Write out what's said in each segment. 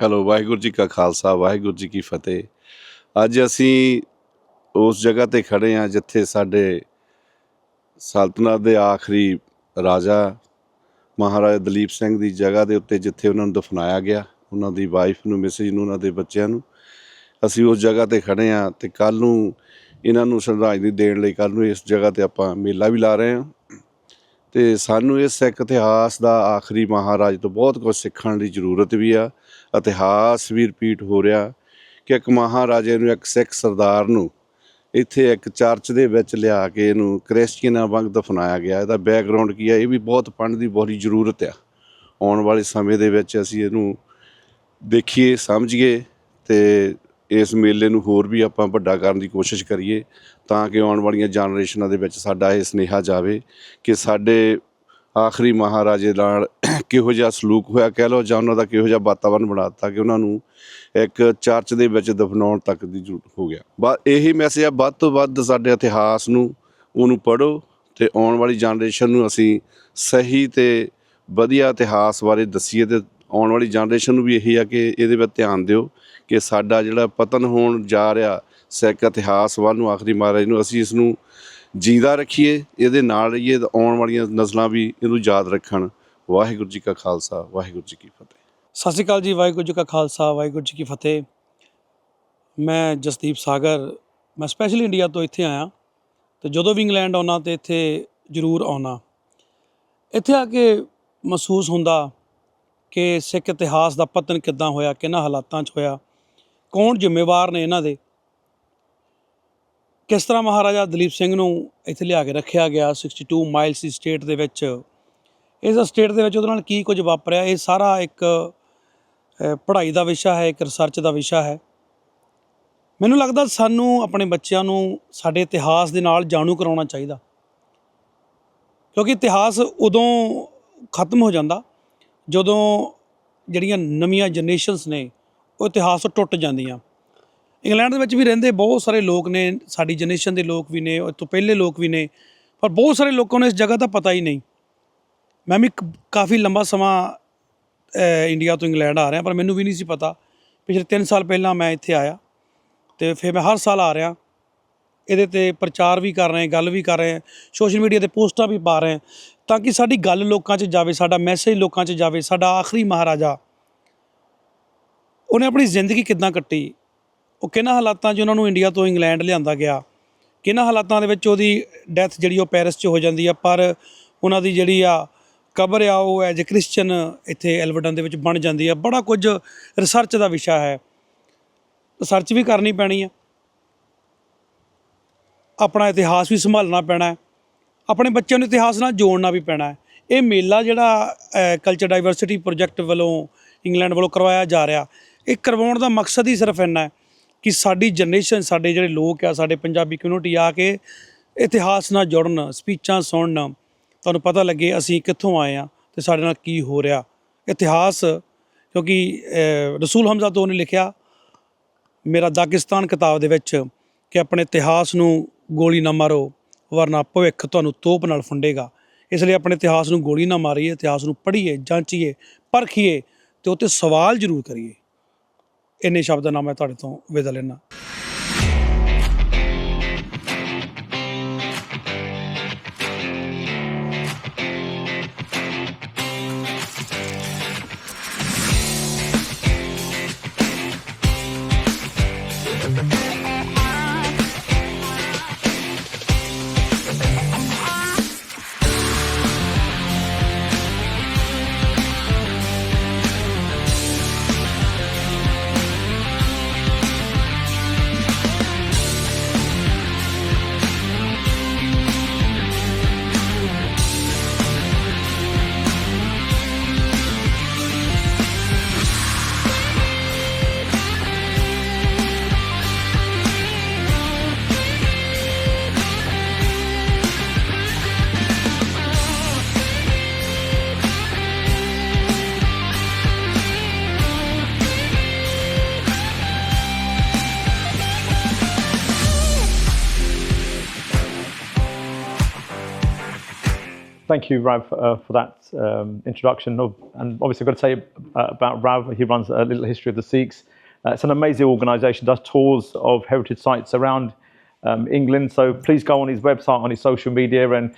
Hello, Waheguru ji ਕਾ ਖਾਲਸਾ, ਵਾਹਿਗੁਰੂ ਜੀ ਕੀ ਫਤਿਹ। ਅੱਜ ਅਸੀਂ ਉਸ ਜਗ੍ਹਾ 'ਤੇ ਖੜ੍ਹੇ ਹਾਂ ਜਿੱਥੇ ਸਾਡੇ ਸਲਤਨਤ ਦੇ ਆਖਰੀ ਰਾਜਾ ਮਹਾਰਾਜਾ ਦਲੀਪ ਸਿੰਘ ਦੀ ਜਗ੍ਹਾ ਦੇ ਉੱਤੇ ਜਿੱਥੇ ਉਹਨਾਂ ਨੂੰ ਦਫਨਾਇਆ ਗਿਆ, ਉਹਨਾਂ ਦੀ ਵਾਈਫ ਨੂੰ, ਮਿਸਿਜ ਨੂੰ, ਉਹਨਾਂ ਦੇ ਬੱਚਿਆਂ ਨੂੰ। ਅਸੀਂ ਉਸ ਜਗ੍ਹਾ 'ਤੇ ਖੜ੍ਹੇ ਹਾਂ ਅਤੇ ਕੱਲ੍ਹ ਨੂੰ ਇਹਨਾਂ ਨੂੰ ਸ਼ਰਧਾਂਜਲੀ ਦੇਣ ਲਈ ਕੱਲ੍ਹ ਨੂੰ ਇਸ ਜਗ੍ਹਾ 'ਤੇ ਆਪਾਂ ਮੇਲਾ ਵੀ ਲਾ ਰਹੇ ਹਾਂ। ਅਤੇ ਸਾਨੂੰ ਇਸ ਸਿੱਖ ਇਤਿਹਾਸ ਦਾ ਆਖਰੀ ਮਹਾਰਾਜ ਤੋਂ ਬਹੁਤ ਕੁਝ ਸਿੱਖਣ ਦੀ ਜ਼ਰੂਰਤ ਵੀ ਆ। ਇਤਿਹਾਸ ਵੀ ਰਿਪੀਟ ਹੋ ਰਿਹਾ ਕਿ ਇੱਕ ਮਹਾਰਾਜੇ ਨੂੰ, ਇੱਕ ਸਿੱਖ ਸਰਦਾਰ ਨੂੰ ਇੱਥੇ ਇੱਕ ਚਰਚ ਦੇ ਵਿੱਚ ਲਿਆ ਕੇ ਇਹਨੂੰ ਕ੍ਰਿਸਚੀਅਨਾਂ ਵਾਂਗ ਦਫਨਾਇਆ ਗਿਆ। ਇਹਦਾ ਬੈਕਗਰਾਊਂਡ ਕੀ ਹੈ, ਇਹ ਵੀ ਬਹੁਤ ਪੜ੍ਹਨ ਦੀ ਬੜੀ ਜ਼ਰੂਰਤ ਆ। ਆਉਣ ਵਾਲੇ ਸਮੇਂ ਦੇ ਵਿੱਚ ਅਸੀਂ ਇਹਨੂੰ ਦੇਖੀਏ, ਸਮਝੀਏ ਅਤੇ ਇਸ ਮੇਲੇ ਨੂੰ ਹੋਰ ਵੀ ਆਪਾਂ ਵੱਡਾ ਕਰਨ ਦੀ ਕੋਸ਼ਿਸ਼ ਕਰੀਏ ਤਾਂ ਕਿ ਆਉਣ ਵਾਲੀਆਂ ਜਨਰੇਸ਼ਨਾਂ ਦੇ ਵਿੱਚ ਸਾਡਾ ਇਹ ਸੁਨੇਹਾ ਜਾਵੇ ਕਿ ਸਾਡੇ ਆਖਰੀ ਮਹਾਰਾਜੇ ਨਾਲ ਕਿਹੋ ਜਿਹਾ ਸਲੂਕ ਹੋਇਆ ਕਹਿ ਲਓ, ਜਾਂ ਉਹਨਾਂ ਦਾ ਕਿਹੋ ਜਿਹਾ ਵਾਤਾਵਰਨ ਬਣਾ ਦਿੱਤਾ ਕਿ ਉਹਨਾਂ ਨੂੰ ਇੱਕ ਚਰਚ ਦੇ ਵਿੱਚ ਦਫਨਾਉਣ ਤੱਕ ਦੀ ਜ਼ਰੂਰਤ ਹੋ ਗਿਆ। ਇਹੀ ਮੈਸੇਜ ਆ, ਵੱਧ ਤੋਂ ਵੱਧ ਸਾਡੇ ਇਤਿਹਾਸ ਨੂੰ ਉਹਨੂੰ ਪੜ੍ਹੋ ਅਤੇ ਆਉਣ ਵਾਲੀ ਜਨਰੇਸ਼ਨ ਨੂੰ ਅਸੀਂ ਸਹੀ ਅਤੇ ਵਧੀਆ ਇਤਿਹਾਸ ਬਾਰੇ ਦੱਸੀਏ। ਅਤੇ ਆਉਣ ਵਾਲੀ ਜਨਰੇਸ਼ਨ ਨੂੰ ਵੀ ਇਹੀ ਆ ਕਿ ਇਹਦੇ ਵੱਲ ਧਿਆਨ ਦਿਓ ਕਿ ਸਾਡਾ ਜਿਹੜਾ ਪਤਨ ਹੋਣ ਜਾ ਰਿਹਾ ਸਿੱਖ ਇਤਿਹਾਸ ਵੱਲ ਨੂੰ, ਆਖਰੀ ਮਹਾਰਾਜ ਨੂੰ, ਅਸੀਂ ਇਸ ਨੂੰ ਜਿੰਦਾ ਰੱਖੀਏ, ਇਹਦੇ ਨਾਲ ਰਹੀਏ, ਆਉਣ ਵਾਲੀਆਂ ਨਸਲਾਂ ਵੀ ਇਹਨੂੰ ਯਾਦ ਰੱਖਣ। ਵਾਹਿਗੁਰੂ ਜੀ ਕਾ ਖਾਲਸਾ, ਵਾਹਿਗੁਰੂ ਜੀ ਕੀ ਫਤਿਹ। ਸਤਿ ਸ਼੍ਰੀ ਅਕਾਲ ਜੀ। ਵਾਹਿਗੁਰੂ ਜੀ ਕਾ ਖਾਲਸਾ, ਵਾਹਿਗੁਰੂ ਜੀ ਕੀ ਫਤਿਹ। ਮੈਂ ਜਸਦੀਪ ਸਾਗਰ, ਮੈਂ ਸਪੈਸ਼ਲ ਇੰਡੀਆ ਤੋਂ ਇੱਥੇ ਆਇਆ ਅਤੇ ਜਦੋਂ ਵੀ ਇੰਗਲੈਂਡ ਆਉਣਾ ਤਾਂ ਇੱਥੇ ਜ਼ਰੂਰ ਆਉਣਾ। ਇੱਥੇ ਆ ਕੇ ਮਹਿਸੂਸ ਹੁੰਦਾ ਕਿ ਸਿੱਖ ਇਤਿਹਾਸ ਦਾ ਪਤਨ ਕਿੱਦਾਂ ਹੋਇਆ, ਕਿਹਨਾਂ ਹਾਲਾਤਾਂ 'ਚ ਹੋਇਆ, ਕੌਣ ਜ਼ਿੰਮੇਵਾਰ ਨੇ ਇਹਨਾਂ ਦੇ, ਕਿਸ ਤਰ੍ਹਾਂ ਮਹਾਰਾਜਾ ਦਲੀਪ ਸਿੰਘ ਨੂੰ ਇੱਥੇ ਲਿਆ ਕੇ ਰੱਖਿਆ ਗਿਆ 62 ਮਾਈਲਸ ਦੀ ਸਟੇਟ ਦੇ ਵਿੱਚ। ਇਸ ਸਟੇਟ ਦੇ ਵਿੱਚ ਉਹਦੇ ਨਾਲ ਕੀ ਕੁਝ ਵਾਪਰਿਆ, ਇਹ ਸਾਰਾ ਇੱਕ ਪੜ੍ਹਾਈ ਦਾ ਵਿਸ਼ਾ ਹੈ, ਇੱਕ ਰਿਸਰਚ ਦਾ ਵਿਸ਼ਾ ਹੈ। ਮੈਨੂੰ ਲੱਗਦਾ ਸਾਨੂੰ ਆਪਣੇ ਬੱਚਿਆਂ ਨੂੰ ਸਾਡੇ ਇਤਿਹਾਸ ਦੇ ਨਾਲ ਜਾਣੂ ਕਰਾਉਣਾ ਚਾਹੀਦਾ, ਕਿਉਂਕਿ ਇਤਿਹਾਸ ਉਦੋਂ ਖਤਮ ਹੋ ਜਾਂਦਾ ਜਦੋਂ ਜਿਹੜੀਆਂ ਨਵੀਆਂ ਜਨਰੇਸ਼ਨਸ ਨੇ ਉਹ ਇਤਿਹਾਸ ਤੋਂ ਟੁੱਟ ਜਾਂਦੀਆਂ। ਇੰਗਲੈਂਡ ਦੇ ਵਿੱਚ ਵੀ ਰਹਿੰਦੇ ਬਹੁਤ ਸਾਰੇ ਲੋਕ ਨੇ, ਸਾਡੀ ਜਨਰੇਸ਼ਨ ਦੇ ਲੋਕ ਵੀ ਨੇ, ਉਹ ਤੋਂ ਪਹਿਲੇ ਲੋਕ ਵੀ ਨੇ, ਪਰ ਬਹੁਤ ਸਾਰੇ ਲੋਕਾਂ ਨੂੰ ਇਸ ਜਗ੍ਹਾ ਦਾ ਪਤਾ ਹੀ ਨਹੀਂ। ਮੈਂ ਵੀ ਕਾਫੀ ਲੰਬਾ ਸਮਾਂ ਇੰਡੀਆ ਤੋਂ ਇੰਗਲੈਂਡ ਆ ਰਿਹਾ, ਪਰ ਮੈਨੂੰ ਵੀ ਨਹੀਂ ਸੀ ਪਤਾ। ਪਿਛਲੇ 3 ਸਾਲ ਪਹਿਲਾਂ ਮੈਂ ਇੱਥੇ ਆਇਆ ਅਤੇ ਫਿਰ ਮੈਂ ਹਰ ਸਾਲ ਆ ਰਿਹਾ, ਇਹਦੇ 'ਤੇ ਪ੍ਰਚਾਰ ਵੀ ਕਰ ਰਹੇ, ਗੱਲ ਵੀ ਕਰ ਰਹੇ, ਸੋਸ਼ਲ ਮੀਡੀਆ 'ਤੇ ਪੋਸਟਾਂ ਵੀ ਪਾ ਰਹੇ ਤਾਂ ਕਿ ਸਾਡੀ ਗੱਲ ਲੋਕਾਂ 'ਚ ਜਾਵੇ, ਸਾਡਾ ਮੈਸੇਜ ਲੋਕਾਂ 'ਚ ਜਾਵੇ। ਸਾਡਾ ਆਖਰੀ ਮਹਾਰਾਜਾ, ਉਹਨੇ ਆਪਣੀ ਜ਼ਿੰਦਗੀ ਕਿੱਦਾਂ ਕੱਟੀ, ਉਹ ਕਿਹਨਾਂ ਹਾਲਾਤਾਂ 'ਚ ਉਹਨਾਂ ਨੂੰ ਇੰਡੀਆ ਤੋਂ ਇੰਗਲੈਂਡ ਲਿਆਂਦਾ ਗਿਆ, ਕਿਹਨਾਂ ਹਾਲਾਤਾਂ ਦੇ ਵਿੱਚ ਉਹਦੀ ਡੈਥ ਜਿਹੜੀ ਉਹ ਪੈਰਿਸ 'ਚ ਹੋ ਜਾਂਦੀ ਆ, ਪਰ ਉਹਨਾਂ ਦੀ ਜਿਹੜੀ ਆ ਕਬਰ ਆ ਉਹ ਐਜ ਏ ਕ੍ਰਿਸਚਨ ਇੱਥੇ ਐਲਵਰਟਨ ਦੇ ਵਿੱਚ ਬਣ ਜਾਂਦੀ ਆ। ਬੜਾ ਕੁਝ ਰਿਸਰਚ ਦਾ ਵਿਸ਼ਾ ਹੈ, ਰਿਸਰਚ ਵੀ ਕਰਨੀ ਪੈਣੀ ਆ, ਆਪਣਾ ਇਤਿਹਾਸ ਵੀ ਸੰਭਾਲਣਾ ਪੈਣਾ, ਆਪਣੇ ਬੱਚਿਆਂ ਨੂੰ ਇਤਿਹਾਸ ਨਾਲ ਜੋੜਨਾ ਵੀ ਪੈਣਾ। ਇਹ ਮੇਲਾ ਜਿਹੜਾ ਕਲਚਰ ਡਾਈਵਰਸਿਟੀ ਪ੍ਰੋਜੈਕਟ ਵੱਲੋਂ ਇੰਗਲੈਂਡ ਵੱਲੋਂ ਕਰਵਾਇਆ ਜਾ ਰਿਹਾ, ਇਹ ਕਰਵਾਉਣ ਦਾ ਮਕਸਦ ਹੀ ਸਿਰਫ ਇੰਨਾ ਹੈ ਕਿ ਸਾਡੀ ਜਨਰੇਸ਼ਨ, ਸਾਡੇ ਜਿਹੜੇ ਲੋਕ ਆ, ਸਾਡੇ ਪੰਜਾਬੀ ਕਮਿਊਨਿਟੀ ਆ ਕੇ ਇਤਿਹਾਸ ਨਾਲ ਜੁੜਨ, ਸਪੀਚਾਂ ਸੁਣਨ, ਤੁਹਾਨੂੰ ਪਤਾ ਲੱਗੇ ਅਸੀਂ ਕਿੱਥੋਂ ਆਏ ਹਾਂ ਅਤੇ ਸਾਡੇ ਨਾਲ ਕੀ ਹੋ ਰਿਹਾ। ਇਤਿਹਾਸ, ਕਿਉਂਕਿ ਰਸੂਲ ਹਮਜ਼ਾ ਤੋਂ ਉਹਨੇ ਲਿਖਿਆ ਮੇਰਾ ਦਾਗਿਸਤਾਨ ਕਿਤਾਬ ਦੇ ਵਿੱਚ ਕਿ ਆਪਣੇ ਇਤਿਹਾਸ ਨੂੰ ਗੋਲੀ ਨਾ ਮਾਰੋ ਵਰਨਾ ਭਵਿੱਖ ਤੁਹਾਨੂੰ ਤੋਪ ਨਾਲ ਫੁੰਡੇਗਾ। ਇਸ ਲਈ ਆਪਣੇ ਇਤਿਹਾਸ ਨੂੰ ਗੋਲੀ ਨਾ ਮਾਰੀਏ, ਇਤਿਹਾਸ ਨੂੰ ਪੜ੍ਹੀਏ, ਜਾਂਚੀਏ, ਪਰਖੀਏ ਅਤੇ ਉਹ 'ਤੇ ਸਵਾਲ ਜ਼ਰੂਰ ਕਰੀਏ। ਇੰਨੇ ਸ਼ਬਦਾਂ ਨਾਲ ਮੈਂ ਤੁਹਾਡੇ ਤੋਂ ਵਿਦਾ ਲੈਂਦਾ। Thank you, Rav, for that introduction. And obviously, I've got to say about Rav, he runs a little history of the Sikhs. It's an amazing organisation, does tours of heritage sites around England. So please go on his website, on his social media, and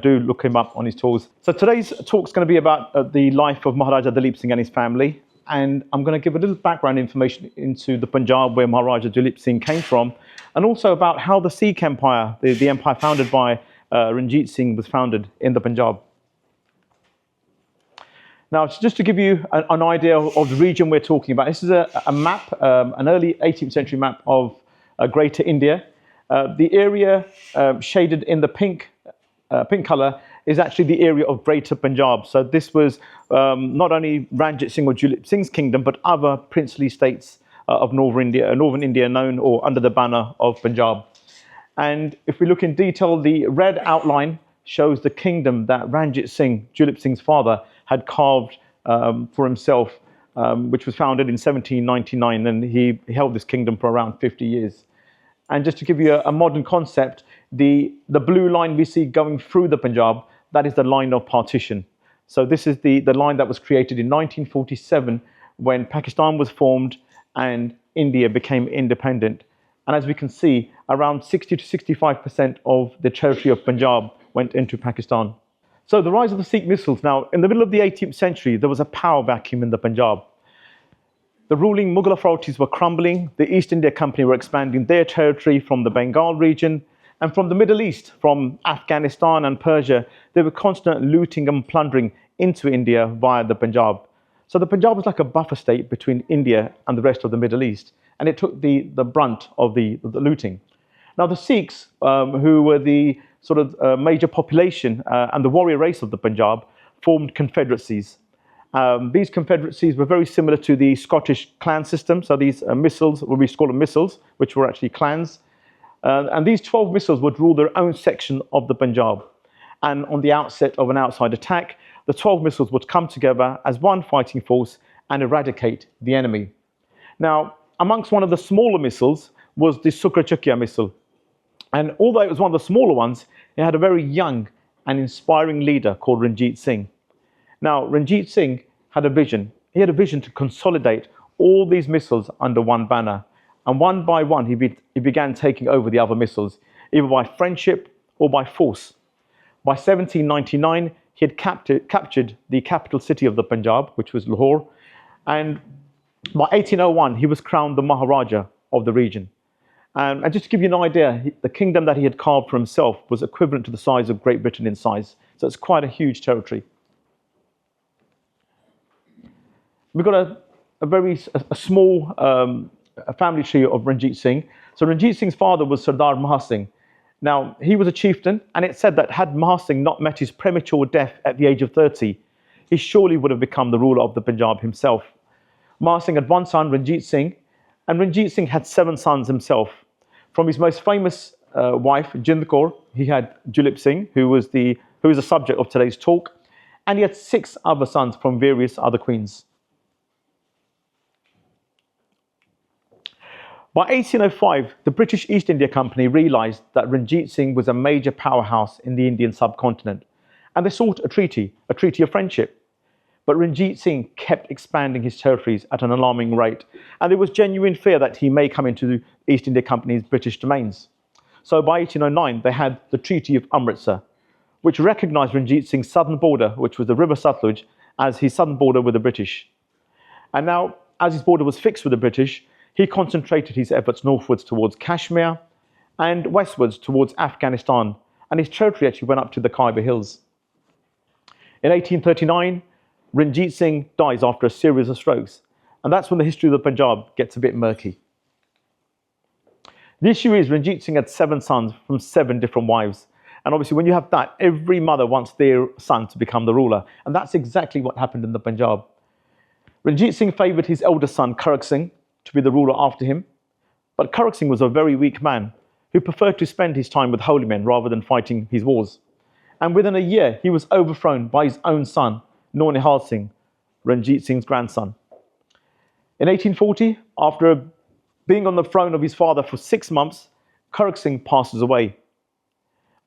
do look him up on his tours. So today's talk is going to be about the life of Maharaja Dalip Singh and his family. And I'm going to give a little background information into the Punjab, where Maharaja Dalip Singh came from, and also about how the Sikh Empire, the empire founded by Ranjit Singh, was founded in the Punjab. Now, just to give you an idea of the region we're talking about, this is a map, an early 18th century map of Greater India. The area shaded in the pink colour is actually the area of Greater Punjab. So this was not only Ranjit Singh or Dalip Singh's kingdom, but other princely states of northern India known or under the banner of Punjab. And if we look in detail, the red outline shows the kingdom that Ranjit Singh, Dalip Singh's father, had carved for himself, which was founded in 1799, and he held this kingdom for around 50 years. And just to give you a modern concept, the blue line we see going through the Punjab, that is the line of partition. So this is the line that was created in 1947 when Pakistan was formed and India became independent. And as we can see, around 60 to 65% of the territory of Punjab went into Pakistan. So the rise of the Sikh missiles. Now, in the middle of the 18th century, there was a power vacuum in the Punjab. The ruling Mughal authorities were crumbling. The East India Company were expanding their territory from the Bengal region. And from the Middle East, from Afghanistan and Persia, they were constantly looting and plundering into India via the Punjab. So the Punjab was like a buffer state between India and the rest of the Middle East. And it took the brunt of the looting. Now the Sikhs, who were the sort of major population and the warrior race of the Punjab, formed confederacies. These confederacies were very similar to the Scottish clan system. So these missals, what we call them missals, which were actually clans. And these 12 missals would rule their own section of the Punjab. And on the outset of an outside attack, the 12 missals would come together as one fighting force and eradicate the enemy. Now, amongst one of the smaller missiles was the SIKH missile. And although it was one of the smaller ones, it had a very young and inspiring leader called Ranjit Singh. Now, Ranjit Singh had a vision. He had a vision to consolidate all these missiles under one banner. And one by one, he began taking over the other missiles, either by friendship or by force. By 1799, he had captured the capital city of the Punjab, which was Lahore. And by 1801, he was crowned the Maharaja of the region. And just to give you an idea, the kingdom that he had carved for himself was equivalent to the size of Great Britain in size. So it's quite a huge territory. We've got a small family tree of Ranjit Singh. So Ranjit Singh's father was Sardar Mahar Singh. Now, he was a chieftain, and it said that had Mahar Singh not met his premature death at the age of 30, he surely would have become the ruler of the Punjab himself. Mahar Singh had one son, Ranjit Singh, and Ranjit Singh had 7 sons himself. From his most famous wife, Jind Kaur, he had Dalip Singh, who is the subject of today's talk, and he had 6 other sons from various other queens. By 1805, the British East India Company realised that Ranjit Singh was a major powerhouse in the Indian subcontinent, and they sought a treaty of friendship. But Ranjit Singh kept expanding his territories at an alarming rate, and there was genuine fear that he may come into the East India Company's British domains. So by 1809, they had the Treaty of Amritsar, which recognised Ranjit Singh's southern border, which was the River Satluj, as his southern border with the British. And now, as his border was fixed with the British, he concentrated his efforts northwards towards Kashmir and westwards towards Afghanistan, and his territory actually went up to the Khyber Hills. In 1839, Ranjit Singh dies after a series of strokes, and that's when the history of the Punjab gets a bit murky. The issue is Ranjit Singh had 7 sons from 7 different wives, and obviously when you have that, every mother wants their son to become the ruler, and that's exactly what happened in the Punjab. Ranjit Singh favoured his eldest son, Karak Singh, to be the ruler after him, but Karak Singh was a very weak man who preferred to spend his time with holy men rather than fighting his wars. And within a year, he was overthrown by his own son, Nur Nihal Singh, Ranjit Singh's grandson. In 1840, after being on the throne of his father for 6 months, Karak Singh passes away.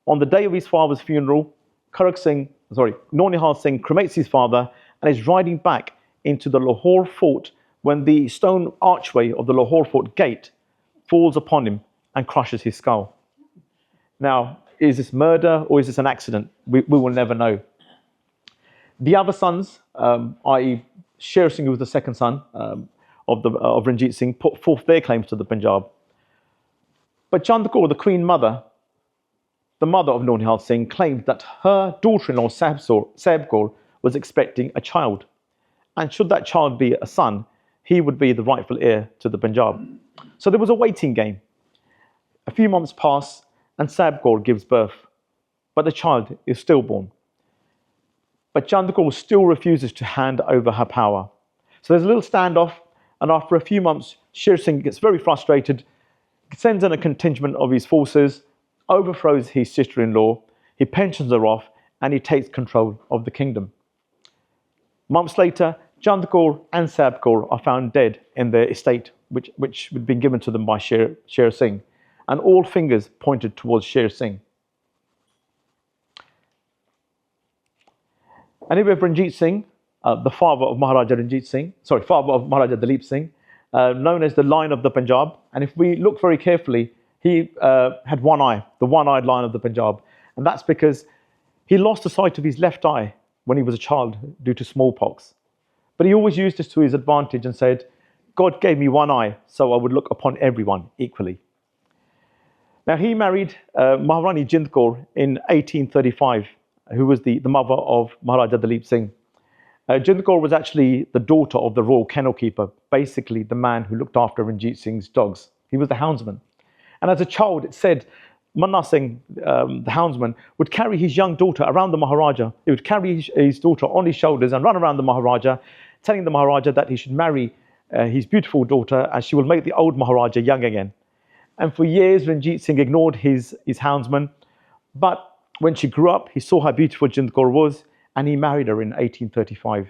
On the day of his father's funeral, Karak Singh Nonihal Singh cremates his father and is riding back into the Lahore fort when the stone archway of the Lahore fort gate falls upon him and crushes his skull. Now, is this murder or is this an accident? We will never know. The other sons, i.e. Sher Singh, who was the second son of Ranjit Singh, put forth their claims to the Punjab. But Chand Kaur, the Queen Mother, the mother of Nonihal Singh, claimed that her daughter-in-law Sahib Kaur was expecting a child. And should that child be a son, he would be the rightful heir to the Punjab. So there was a waiting game. A few months pass and Sahib Kaur gives birth, but the child is stillborn. But Chand Kaur still refuses to hand over her power. So there's a little standoff, and after a few months, Sher Singh gets very frustrated, sends in a contingent of his forces, overthrows his sister-in-law, he pensions her off, and he takes control of the kingdom. Months later, Chand Kaur and Sahib Kaur are found dead in their estate, which had been given to them by Sher Singh, and all fingers pointed towards Sher Singh. And here we have Ranjit Singh, the father of Maharaja Dalip Singh, known as the Lion of the Punjab. And if we look very carefully, he had one eye, the one-eyed Lion of the Punjab. And that's because he lost the sight of his left eye when he was a child due to smallpox. But he always used this to his advantage and said, God gave me one eye, so I would look upon everyone equally. Now, he married Maharani Jind Kaur in 1835, who was the mother of Maharaja Dalip Singh. Jind Kaur was actually the daughter of the royal kennel keeper, basically the man who looked after Ranjit Singh's dogs. He was the houndsman. And as a child, it said, Manna Singh, the houndsman, would carry his young daughter around the Maharaja. He would carry his daughter on his shoulders and run around the Maharaja, telling the Maharaja that he should marry his beautiful daughter as she will make the old Maharaja young again. And for years, Ranjit Singh ignored his houndsman. But when she grew up, he saw how beautiful Jind Kaur was, and he married her in 1835.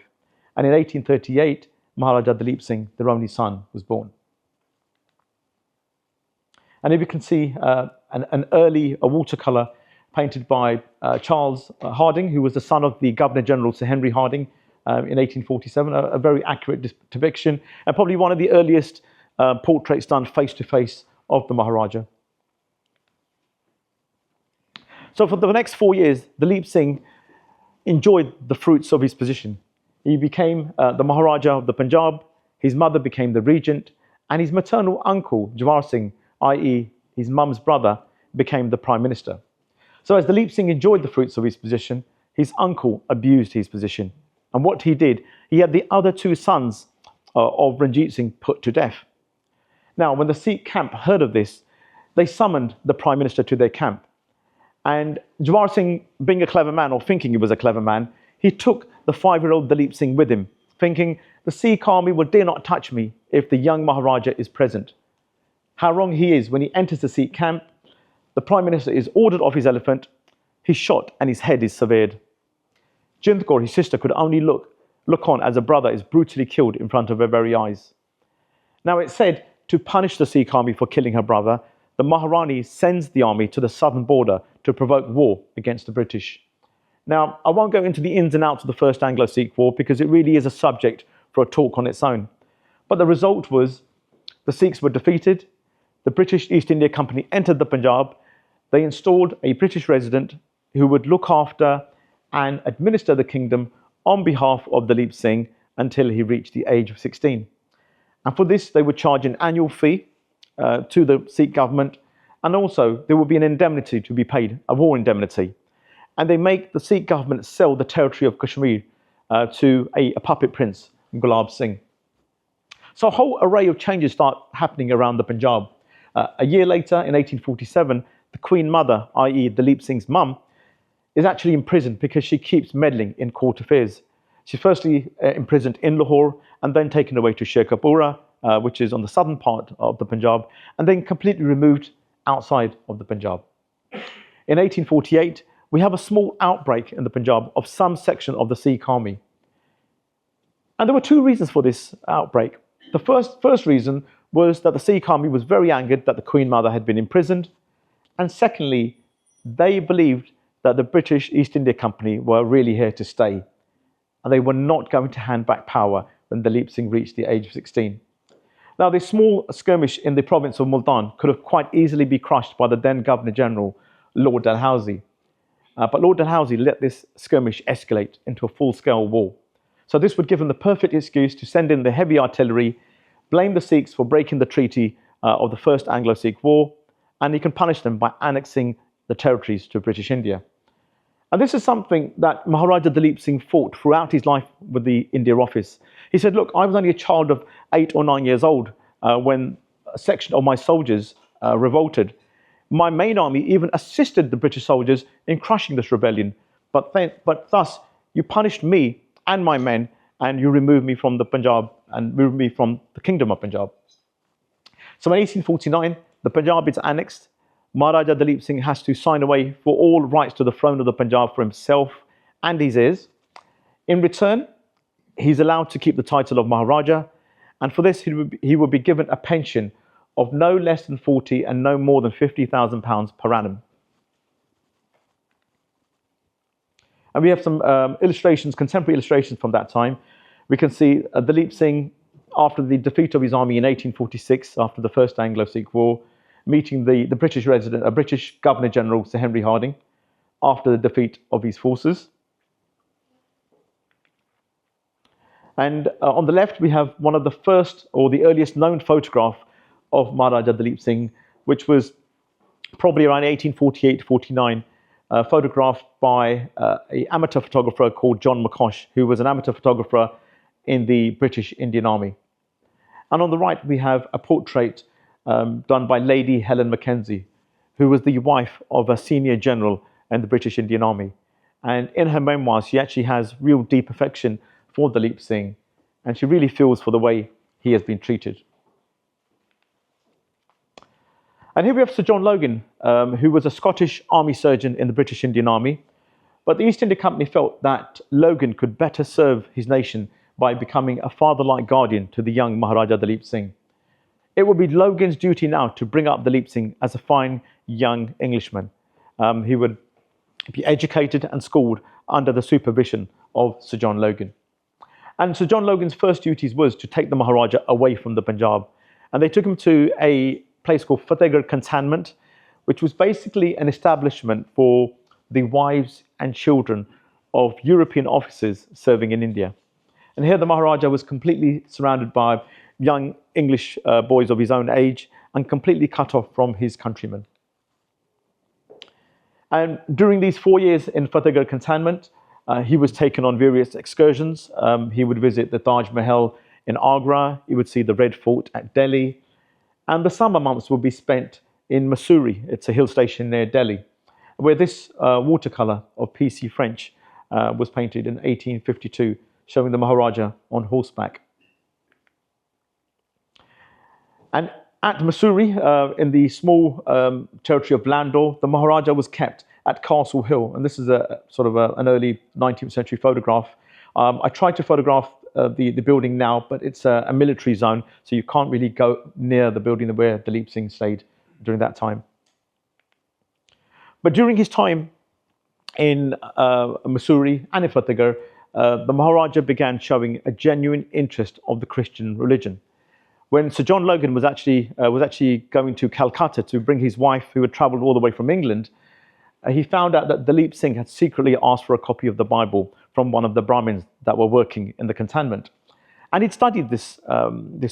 And in 1838, Maharaja Dalip Singh, their only son, was born. And here we can see an early watercolour painted by Charles Harding, who was the son of the Governor General Sir Henry Harding in 1847, a very accurate depiction, and probably one of the earliest portraits done face-to-face of the Maharaja. So for the next 4 years, Dalip Singh enjoyed the fruits of his position. He became the Maharaja of the Punjab, his mother became the regent, and his maternal uncle, Jawar Singh, i.e. his mum's brother, became the Prime Minister. So as Dalip Singh enjoyed the fruits of his position, his uncle abused his position. And what he did, he had the other two sons of Ranjit Singh put to death. Now, when the Sikh camp heard of this, they summoned the Prime Minister to their camp. And Jawar Singh, being a clever man, or thinking he was a clever man, he took the 5-year-old Dalip Singh with him, thinking, the Sikh army will dare not touch me if the young Maharaja is present. How wrong he is. When he enters the Sikh camp, the Prime Minister is ordered off his elephant, he's shot, and his head is severed. Jind Kaur, his sister, could only look on as a brother is brutally killed in front of her very eyes. Now, it's said, to punish the Sikh army for killing her brother, the Maharani sends the army to the southern border to provoke war against the British. Now, I won't go into the ins and outs of the First Anglo-Sikh War because it really is a subject for a talk on its own. But the result was the Sikhs were defeated, the British East India Company entered the Punjab, they installed a British resident who would look after and administer the kingdom on behalf of Dalip Singh until he reached the age of 16. And for this, they would charge an annual fee to the Sikh government, and also there would be an indemnity to be paid, a war indemnity. And they make the Sikh government sell the territory of Kashmir to a puppet prince, Gulab Singh. So a whole array of changes start happening around the Punjab. A year later, in 1847, the Queen Mother, i.e. Dalip Singh's mum, is actually imprisoned because she keeps meddling in court affairs. She's firstly imprisoned in Lahore and then taken away to Shekhapura, which is on the southern part of the Punjab, and then completely removed outside of the Punjab. In 1848, we have a small outbreak in the Punjab of some section of the Sikh army. And there were two reasons for this outbreak. The first reason was that the Sikh army was very angered that the Queen Mother had been imprisoned. And secondly, they believed that the British East India Company were really here to stay, and they were not going to hand back power when Dalip Singh reached the age of 16. Now, this small skirmish in the province of Multan could have quite easily been crushed by the then Governor General, Lord Dalhousie. But Lord Dalhousie let this skirmish escalate into a full-scale war. So this would give him the perfect excuse to send in the heavy artillery, blame the Sikhs for breaking the treaty of the First Anglo-Sikh War, and he can punish them by annexing the territories to British India. And this is something that Maharaja Dalip Singh fought throughout his life with the India Office. He said, look, I was only a child of 8 or 9 years old when a section of my soldiers revolted. My main army even assisted the British soldiers in crushing this rebellion. But thus, you punished me and my men, and you removed me from the Punjab and removed me from the Kingdom of Punjab. So in 1849, the Punjab is annexed. Maharaja Dalip Singh has to sign away for all rights to the throne of the Punjab for himself and his heirs. In return, he's allowed to keep the title of Maharaja, and for this he will be given a pension of no less than 40 and no more than £50,000 per annum. And we have some illustrations, contemporary illustrations from that time. We can see Dalip Singh, after the defeat of his army in 1846, after the First Anglo-Sikh War, meeting the British resident, British Governor General Sir Henry Harding, after the defeat of his forces. And on the left, we have one of the first or the earliest known photograph of Maharaja Dalip Singh, which was probably around 1848-49, photographed by an amateur photographer called John McCosh, who was an amateur photographer in the British Indian Army. And on the right, we have a portrait done by Lady Helen Mackenzie, who was the wife of a senior general in the British Indian Army. And in her memoirs, she actually has real deep affection for Dalip Singh, and she really feels for the way he has been treated. And here we have Sir John Logan, who was a Scottish army surgeon in the British Indian Army. But the East India Company felt that Logan could better serve his nation by becoming a father-like guardian to the young Maharaja Dalip Singh. It would be Logan's duty now to bring up Dalip Singh as a fine young Englishman. He would be educated and schooled under the supervision of Sir John Logan. And Sir John Logan's first duties was to take the Maharaja away from the Punjab. And they took him to a place called Fatehgarh Cantonment, which was basically an establishment for the wives and children of European officers serving in India. And here the Maharaja was completely surrounded by young English boys of his own age and completely cut off from his countrymen. And during these 4 years in Fatehgarh Cantonment, he was taken on various excursions. He would visit the Taj Mahal in Agra. He would see the Red Fort at Delhi. And the summer months would be spent in Mussoorie. It's a hill station near Delhi, where this watercolour of P.C. French was painted in 1852, showing the Maharaja on horseback. And at Mussoorie, in the small territory of Landor, the Maharaja was kept at Castle Hill. And this is a sort of an early 19th century photograph. I tried to photograph the building now, but it's a military zone, so you can't really go near the building where Dalip Singh stayed during that time. But during his time in Mussoorie and in Fatehgarh, the Maharaja began showing a genuine interest of the Christian religion. When Sir John Logan was actually going to Calcutta to bring his wife, who had travelled all the way from England, he found out that Dalip Singh had secretly asked for a copy of the Bible from one of the Brahmins that were working in the cantonment. And he'd studied this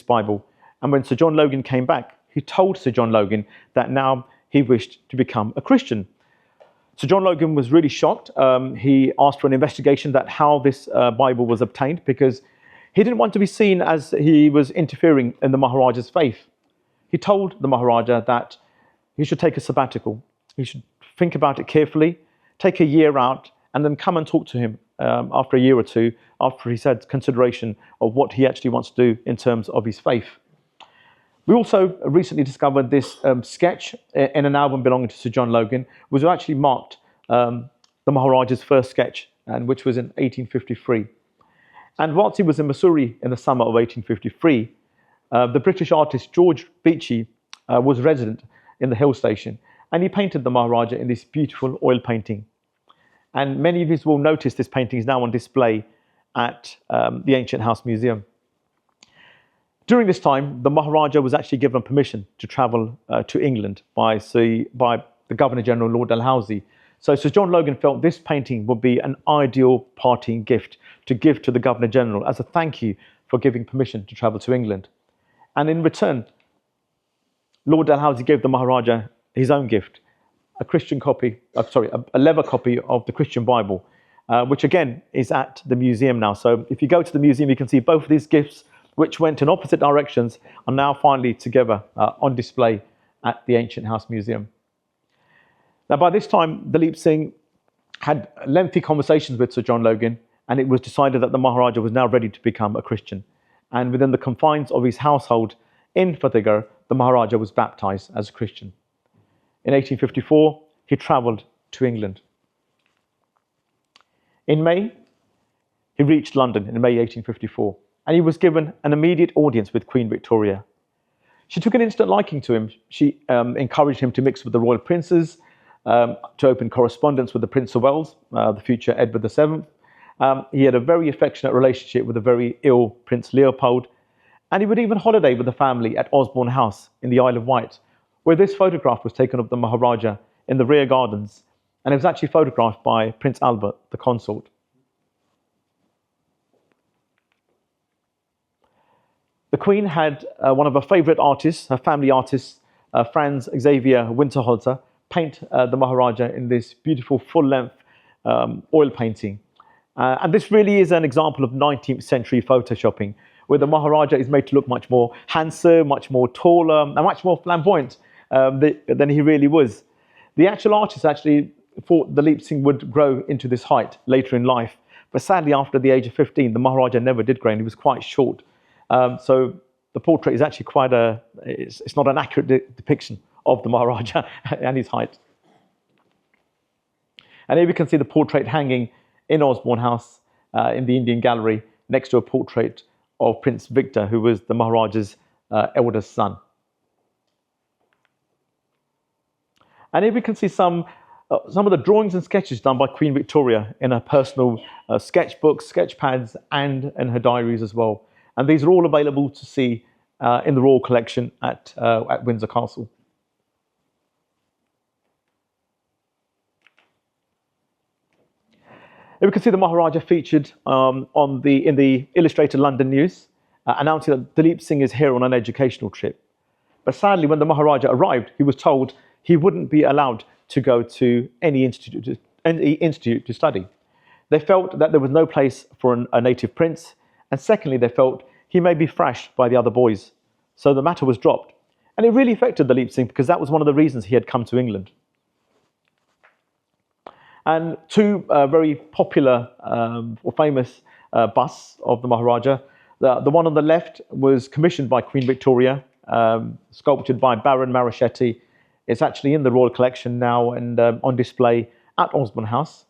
Bible. And when Sir John Logan came back, he told Sir John Logan that now he wished to become a Christian. Sir John Logan was really shocked. He asked for an investigation that how this Bible was obtained, because he didn't want to be seen as he was interfering in the Maharaja's faith. He told the Maharaja that he should take a sabbatical. He should think about it carefully, take a year out, and then come and talk to him after a year or two, after he's had consideration of what he actually wants to do in terms of his faith. We also recently discovered this sketch in an album belonging to Sir John Logan, which actually marked the Maharaja's first sketch, and which was in 1853. And whilst he was in Mussoorie in the summer of 1853, the British artist George Beechey was resident in the hill station, and he painted the Maharaja in this beautiful oil painting. And many of you will notice this painting is now on display at the Ancient House Museum. During this time, the Maharaja was actually given permission to travel to England by the Governor-General, Lord Dalhousie. So Sir John Logan felt this painting would be an ideal parting gift to give to the Governor-General as a thank you for giving permission to travel to England. And in return, Lord Dalhousie gave the Maharaja his own gift, a leather copy of the Christian Bible, which again is at the museum now. So if you go to the museum, you can see both of these gifts, which went in opposite directions, are now finally together on display at the Ancient House Museum. Now, by this time, Dalip Singh had lengthy conversations with Sir John Logan, and it was decided that the Maharaja was now ready to become a Christian. And within the confines of his household in Fatehgarh, the Maharaja was baptized as a Christian. In 1854, he travelled to England. In May, he reached London in May 1854, and he was given an immediate audience with Queen Victoria. She took an instant liking to him. She encouraged him to mix with the royal princes, to open correspondence with the Prince of Wales, the future Edward VII. He had a very affectionate relationship with the very ill Prince Leopold, and he would even holiday with the family at Osborne House in the Isle of Wight, where this photograph was taken of the Maharaja in the rear gardens, and it was actually photographed by Prince Albert, the consort. The Queen had one of her favourite artists, her family artists, Franz Xavier Winterhalter, paint the Maharaja in this beautiful full-length oil painting. And this really is an example of 19th century photoshopping, where the Maharaja is made to look much more handsome, much more taller, and much more flamboyant than he really was. The actual artist actually thought Dalip Singh would grow into this height later in life, but sadly after the age of 15, the Maharaja never did grow, and he was quite short. So the portrait is actually it's not an accurate depiction of the Maharaja and his height. And here we can see the portrait hanging in Osborne House in the Indian Gallery next to a portrait of Prince Victor, who was the Maharaja's eldest son. And here we can see some of the drawings and sketches done by Queen Victoria in her personal sketchbooks, sketch pads, and in her diaries as well. And these are all available to see in the Royal Collection at Windsor Castle. Here we can see the Maharaja featured in the Illustrated London News, announcing that Dalip Singh is here on an educational trip. But sadly, when the Maharaja arrived, he was told he wouldn't be allowed to go to any institute to study. They felt that there was no place for a native prince, and secondly, they felt he may be thrashed by the other boys. So the matter was dropped. And it really affected Dalip Singh because that was one of the reasons he had come to England. And two very popular or famous busts of the Maharaja. The one on the left was commissioned by Queen Victoria, sculptured by Baron Marochetti. It's actually in the Royal Collection now and on display at Osborne House.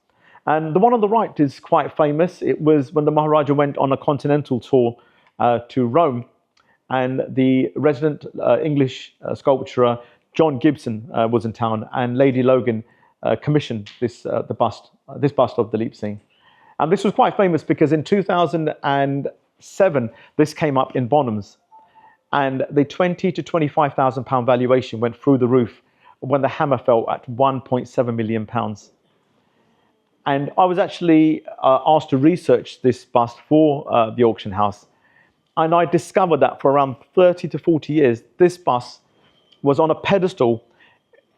And the one on the right is quite famous. It was when the Maharaja went on a continental tour to Rome, and the resident English sculptor John Gibson was in town, and Lady Logan commissioned this bust of Dalip Singh. And this was quite famous because in 2007 this came up in Bonhams, and the £20,000 to £25,000 valuation went through the roof when the hammer fell at £1.7 million. And I was actually asked to research this bust for the auction house. And I discovered that for around 30 to 40 years, this bust was on a pedestal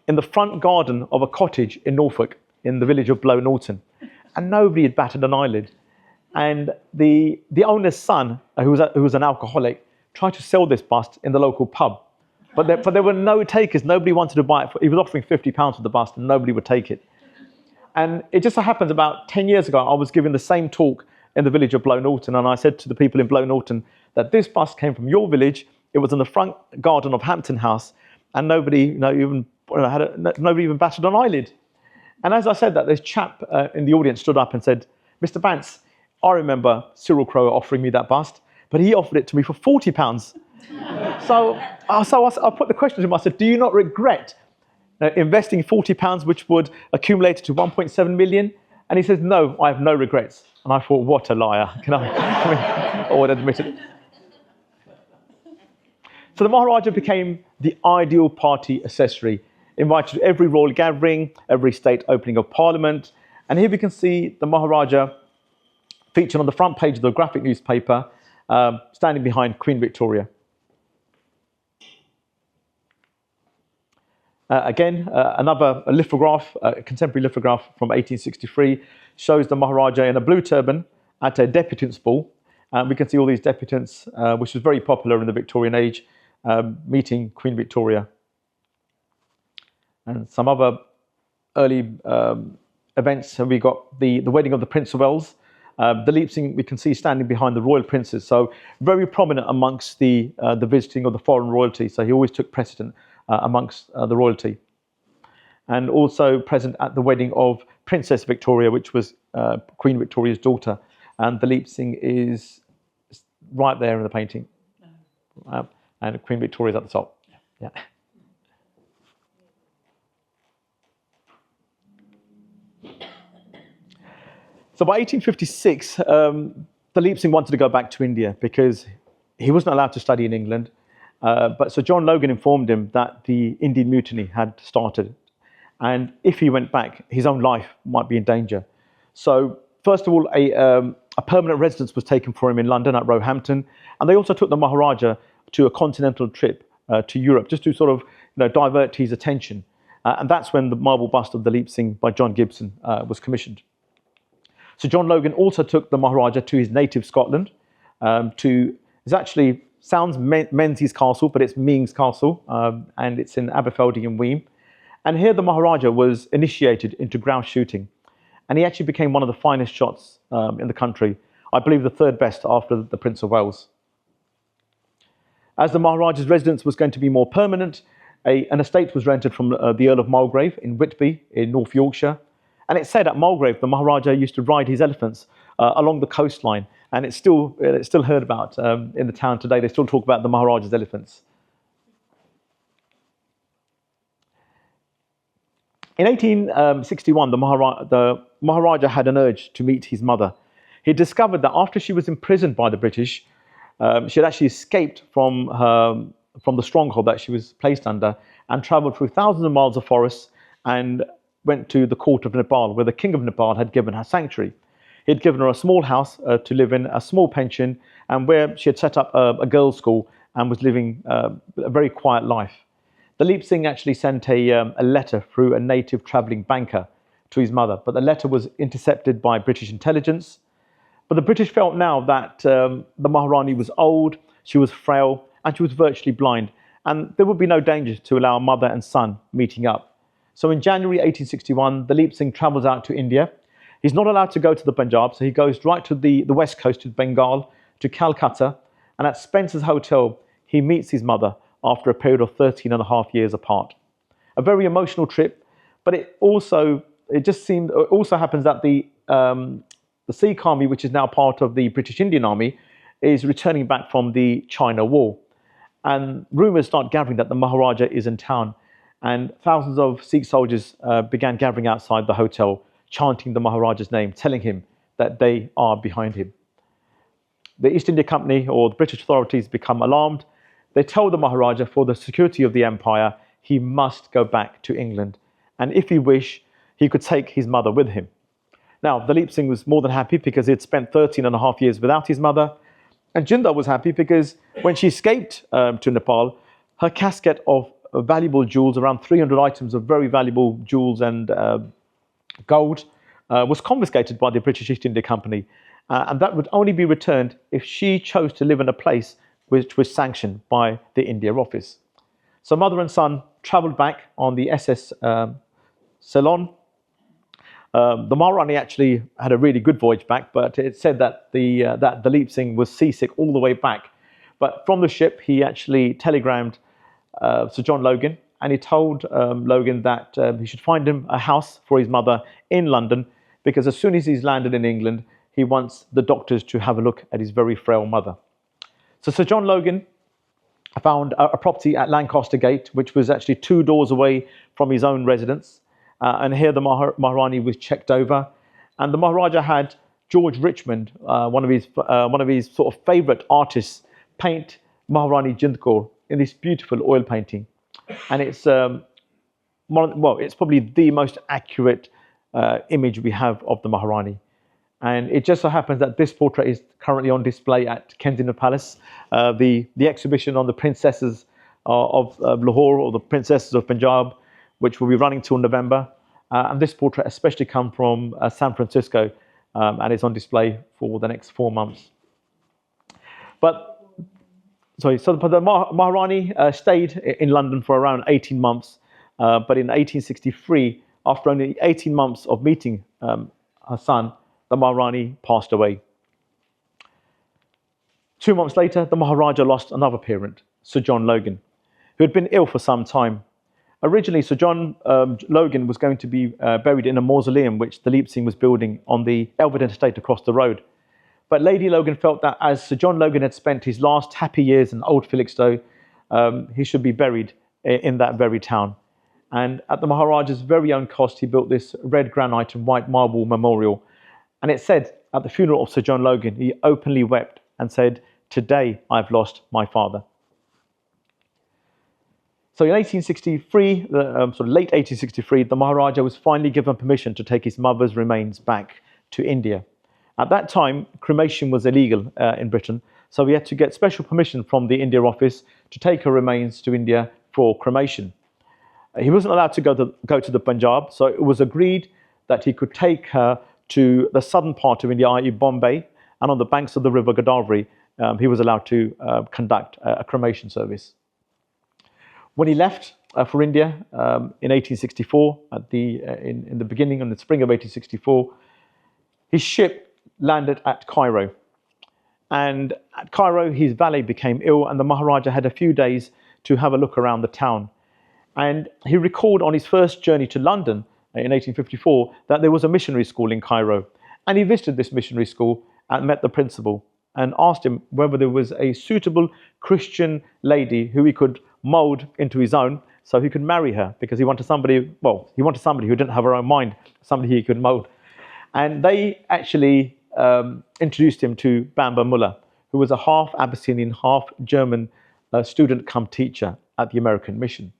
in the front garden of a cottage in Norfolk, in the village of Blow Norton. And nobody had batted an eyelid. And the owner's son, who was an alcoholic, tried to sell this bust in the local pub. But there were no takers. Nobody wanted to buy it. He was offering £50 for the bust, and nobody would take it. And it just so happens about 10 years ago, I was giving the same talk in the village of Blow Norton, and I said to the people in Blow Norton that this bust came from your village. It was in the front garden of Hampton House, and nobody even batted an eyelid. And as I said that, this chap in the audience stood up and said, "Mr. Bance, I remember Cyril Crowe offering me that bust, but he offered it to me for £40. So I put the question to him. I said, "Do you not regret investing £40, which would accumulate to 1.7 million, And he says, no, I have no regrets. And I thought, what a liar. I would admit it. So the Maharaja became the ideal party accessory, invited to every royal gathering, every state opening of parliament. And here we can see the Maharaja featured on the front page of the graphic newspaper, standing behind Queen Victoria. Again, another lithograph, a contemporary lithograph from 1863, shows the Maharaja in a blue turban at a debutant's ball. We can see all these debutants, which was very popular in the Victorian age, meeting Queen Victoria. And some other early events, so we got the wedding of the Prince of Wales. The Leipzig we can see standing behind the royal princes, so very prominent amongst the visiting of the foreign royalty. So he always took precedent amongst the royalty, and also present at the wedding of Princess Victoria, which was Queen Victoria's daughter. And the Leipzig is right there in the painting, and Queen Victoria's at the top. Yeah. So by 1856, the Leipzig wanted to go back to India because he wasn't allowed to study in England. But Sir John Logan informed him that the Indian Mutiny had started. And if he went back, his own life might be in danger. So first of all, a permanent residence was taken for him in London at Roehampton. And they also took the Maharaja to a continental trip to Europe, just to sort of divert his attention. And that's when the marble bust of the Leipzig by John Gibson was commissioned. So John Logan also took the Maharaja to his native Scotland, it's actually sounds Menzies Castle, but it's Ming's Castle, and it's in Aberfeldy and Weem. And here the Maharaja was initiated into grouse shooting, and he actually became one of the finest shots in the country. I believe the third best after the Prince of Wales. As the Maharaja's residence was going to be more permanent, an estate was rented from the Earl of Mulgrave in Whitby in North Yorkshire. And it's said at Mulgrave, the Maharaja used to ride his elephants along the coastline. And it's still heard about in the town today. They still talk about the Maharaja's elephants. In 1861, the Maharaja had an urge to meet his mother. He discovered that after she was imprisoned by the British, she had actually escaped from the stronghold that she was placed under and travelled through thousands of miles of forests and went to the court of Nepal, where the king of Nepal had given her sanctuary. He had given her a small house to live in, a small pension, and where she had set up a girls' school and was living a very quiet life. The Leipzig actually sent a letter through a native travelling banker to his mother, but the letter was intercepted by British intelligence. But the British felt now that the Maharani was old, she was frail, and she was virtually blind, and there would be no danger to allow mother and son meeting up. So in January 1861, the Leipzig travels out to India. He's not allowed to go to the Punjab, so he goes right to the west coast of Bengal, to Calcutta, and at Spencer's Hotel, he meets his mother after a period of 13 and a half years apart. A very emotional trip, but it also happens that the Sikh army, which is now part of the British Indian Army, is returning back from the China War. And rumours start gathering that the Maharaja is in town. And thousands of Sikh soldiers began gathering outside the hotel, chanting the Maharaja's name, telling him that they are behind him. The East India Company or the British authorities become alarmed. They tell the Maharaja, for the security of the empire, he must go back to England. And if he wished, he could take his mother with him. Now, the Leipzig was more than happy because he had spent 13 and a half years without his mother. And Jinder was happy because when she escaped to Nepal, her casket of valuable jewels, around 300 items of very valuable jewels and gold, was confiscated by the British East India Company. And that would only be returned if she chose to live in a place which was sanctioned by the India Office. So mother and son travelled back on the SS Ceylon. The Maharani actually had a really good voyage back, but it said that the Leipzig was seasick all the way back. But from the ship, he actually telegrammed Sir John Logan, and he told Logan that he should find him a house for his mother in London, because as soon as he's landed in England, he wants the doctors to have a look at his very frail mother. So Sir John Logan found a property at Lancaster Gate, which was actually 2 doors away from his own residence. And here the Maharani was checked over, And the Maharaja had George Richmond, one of his sort of favourite artists, paint Maharani Jind Kaur in this beautiful oil painting, and it's it's probably the most accurate image we have of the Maharani. And it just so happens that this portrait is currently on display at Kensington Palace. The exhibition on the princesses of Lahore, or the princesses of Punjab, which will be running till November. And this portrait especially come from San Francisco, and is on display for the next 4 months. But the Maharani stayed in London for around 18 months. But in 1863, after only 18 months of meeting her son, the Maharani passed away. 2 months later, the Maharaja lost another parent, Sir John Logan, who had been ill for some time. Originally, Sir John Logan was going to be buried in a mausoleum which the Leap Singh was building on the Elvedon estate across the road. But Lady Logan felt that as Sir John Logan had spent his last happy years in Old Felixstowe, he should be buried in that very town. And at the Maharaja's very own cost, he built this red granite and white marble memorial. And it said, at the funeral of Sir John Logan, he openly wept and said, "Today I've lost my father." So in 1863, late 1863, the Maharaja was finally given permission to take his mother's remains back to India. At that time, cremation was illegal in Britain, so we had to get special permission from the India office to take her remains to India for cremation. He wasn't allowed to go to the Punjab, so it was agreed that he could take her to the southern part of India, i.e. Bombay, and on the banks of the river Godavari, he was allowed to conduct a cremation service. When he left for India in 1864, in the spring of 1864, his ship landed at Cairo. And at Cairo, his valet became ill, and the Maharaja had a few days to have a look around the town. And he recalled on his first journey to London in 1854 that there was a missionary school in Cairo. And he visited this missionary school and met the principal and asked him whether there was a suitable Christian lady who he could mold into his own so he could marry her, because he wanted somebody who didn't have her own mind, somebody he could mold. And they actually introduced him to Bamba Mullah, who was a half Abyssinian, half German student come teacher at the American mission.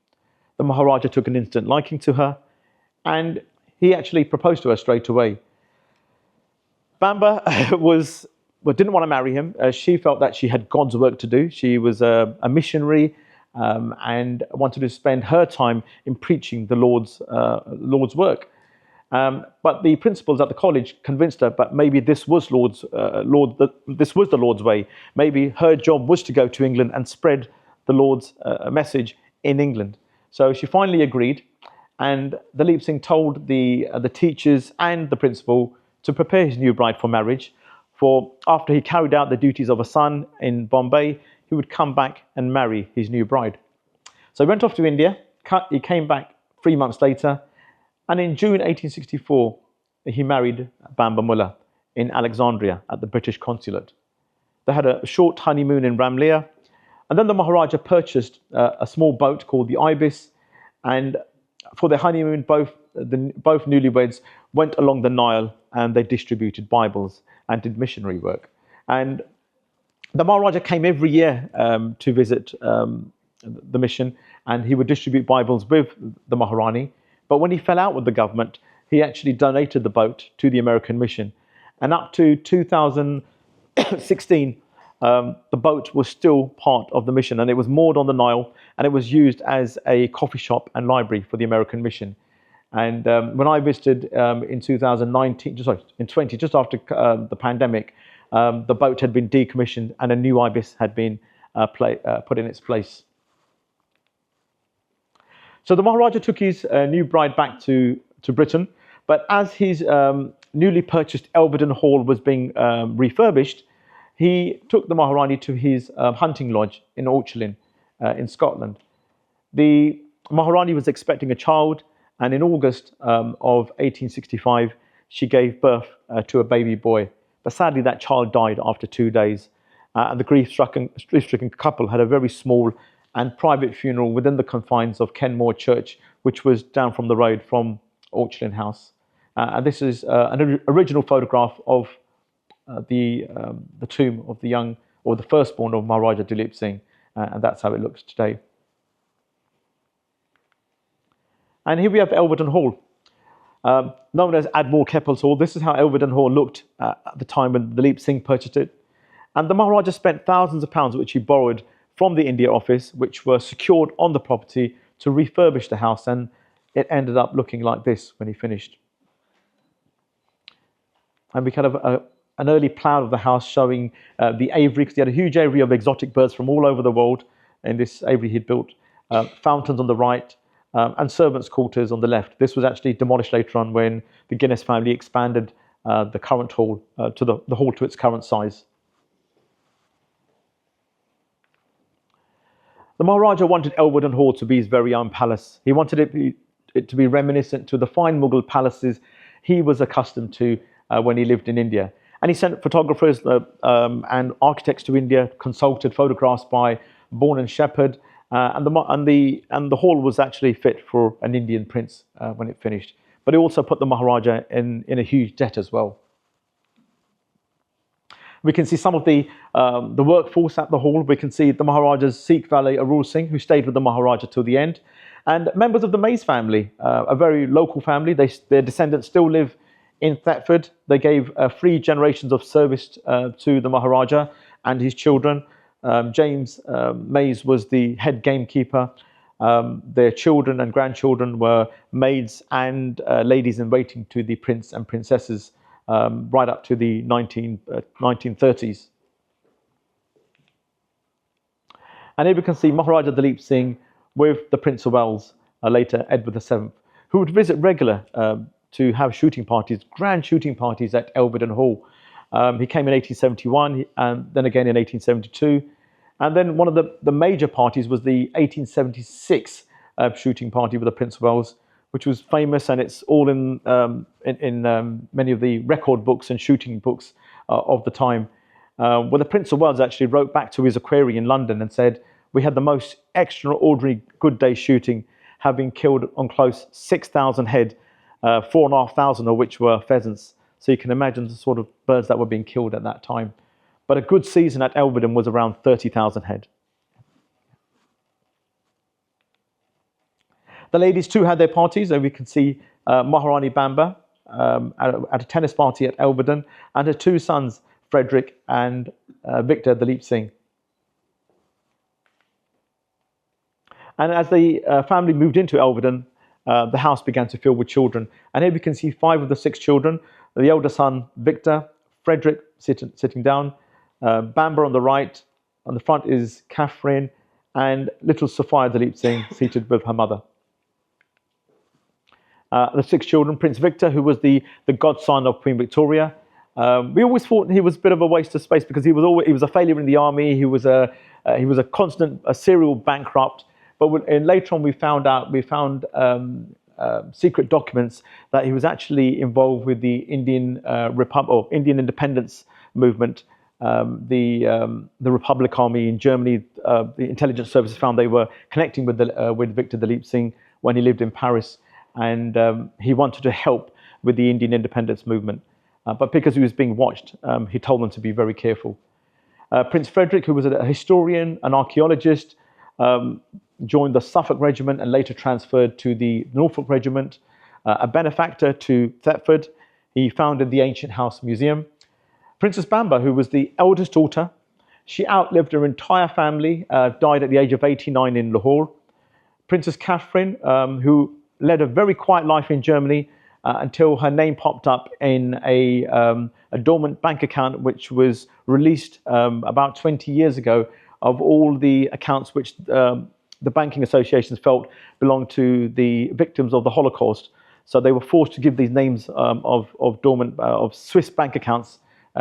The Maharaja took an instant liking to her, and he actually proposed to her straight away. Bamba didn't want to marry him. She felt that she had God's work to do. She was a missionary and wanted to spend her time in preaching the Lord's work. But the principals at the college convinced her, but maybe this was the Lord's way. Maybe her job was to go to England and spread the Lord's message in England. So she finally agreed, and the Leap Singh told the teachers and the principal to prepare his new bride for marriage. For after he carried out the duties of a son in Bombay, he would come back and marry his new bride. So he went off to India. He came back 3 months later, and in June 1864, he married Bamba Mullah in Alexandria at the British consulate. They had a short honeymoon in Ramleh, and then the Maharaja purchased a small boat called the Ibis, and for their honeymoon, both newlyweds went along the Nile and they distributed Bibles and did missionary work. And the Maharaja came every year to visit the mission, and he would distribute Bibles with the Maharani. But when he fell out with the government, he actually donated the boat to the American mission. And up to 2016, the boat was still part of the mission, and it was moored on the Nile, and it was used as a coffee shop and library for the American mission. And when I visited in 2019, just after the pandemic, the boat had been decommissioned and a new Ibis had been put in its place. So the Maharaja took his new bride back to Britain, but as his newly purchased Elvedon Hall was being refurbished, he took the Maharani to his hunting lodge in Auchlin in Scotland. The Maharani was expecting a child, and in August of 1865, she gave birth to a baby boy. But sadly, that child died after 2 days. And the grief-stricken couple had a very small and private funeral within the confines of Kenmore Church, which was down from the road from Auchlin House. And this is an original photograph of the tomb of the young, or the firstborn of Maharaja Dalip Singh, and that's how it looks today. And here we have Elverton Hall, known as Admiral Keppel's Hall. This is how Elverton Hall looked at the time when Dalip Singh purchased it. And the Maharaja spent thousands of pounds, which he borrowed from the India Office, which were secured on the property, to refurbish the house, and it ended up looking like this when he finished. And we kind of an early plan of the house showing the aviary, because he had a huge aviary of exotic birds from all over the world in this aviary he'd built, fountains on the right, and servants' quarters on the left. This was actually demolished later on when the Guinness family expanded the current hall to the hall to its current size. The Maharaja wanted Elverton Hall to be his very own palace. He wanted it to be reminiscent to the fine Mughal palaces he was accustomed to when he lived in India. And he sent photographers and architects to India, consulted photographs by Bourne and Shepherd, and the hall was actually fit for an Indian prince when it finished. But he also put the Maharaja in a huge debt as well. We can see some of the workforce at the hall. We can see the Maharaja's Sikh valet Arul Singh, who stayed with the Maharaja till the end, and members of the Mays family, a very local family. Their descendants still live in Thetford. They gave 3 generations of service to the Maharaja and his children. James Mays was the head gamekeeper. Their children and grandchildren were maids and ladies in waiting to the prince and princesses right up to the 1930s. And here we can see Maharaja Dalip Singh with the Prince of Wales, later Edward VII, who would visit regular to have shooting parties, grand shooting parties at Elverton Hall. He came in 1871 and then again in 1872. And then one of the major parties was the 1876 shooting party with the Prince of Wales, which was famous, and it's all in many of the record books and shooting books of the time, where the Prince of Wales actually wrote back to his equerry in London and said, "We had the most extraordinary good day shooting, having killed on close 6,000 head, 4,500 of which were pheasants." So you can imagine the sort of birds that were being killed at that time. But a good season at Elverton was around 30,000 head. The ladies too had their parties, and we can see Maharani Bamba at a tennis party at Elverton, and her 2 sons, Frederick and Victor Dalip Singh. And as the family moved into Elverton, the house began to fill with children. And here we can see 5 of the 6 children. The elder son, Victor, Frederick sitting down, Bamba on the right, on the front is Catherine, and little Sophia Dalip Singh seated with her mother. The 6 children, Prince Victor, who was the godson of Queen Victoria. We always thought he was a bit of a waste of space because he was a failure in the army. He was a serial bankrupt. But later on, we found secret documents that he was actually involved with the Indian Republic or Indian independence movement. The Republic Army in Germany, the intelligence services found they were connecting with Victor Dalip Singh when he lived in Paris, and he wanted to help with the Indian independence movement. But because he was being watched, he told them to be very careful. Prince Frederick, who was a historian, an archaeologist, joined the Suffolk Regiment and later transferred to the Norfolk Regiment. A benefactor to Thetford, he founded the Ancient House Museum. Princess Bamba, who was the eldest daughter, she outlived her entire family, died at the age of 89 in Lahore. Princess Catherine, who led a very quiet life in Germany until her name popped up in a dormant bank account, which was released about 20 years ago, of all the accounts which the banking associations felt belonged to the victims of the Holocaust. So they were forced to give these names of dormant of Swiss bank accounts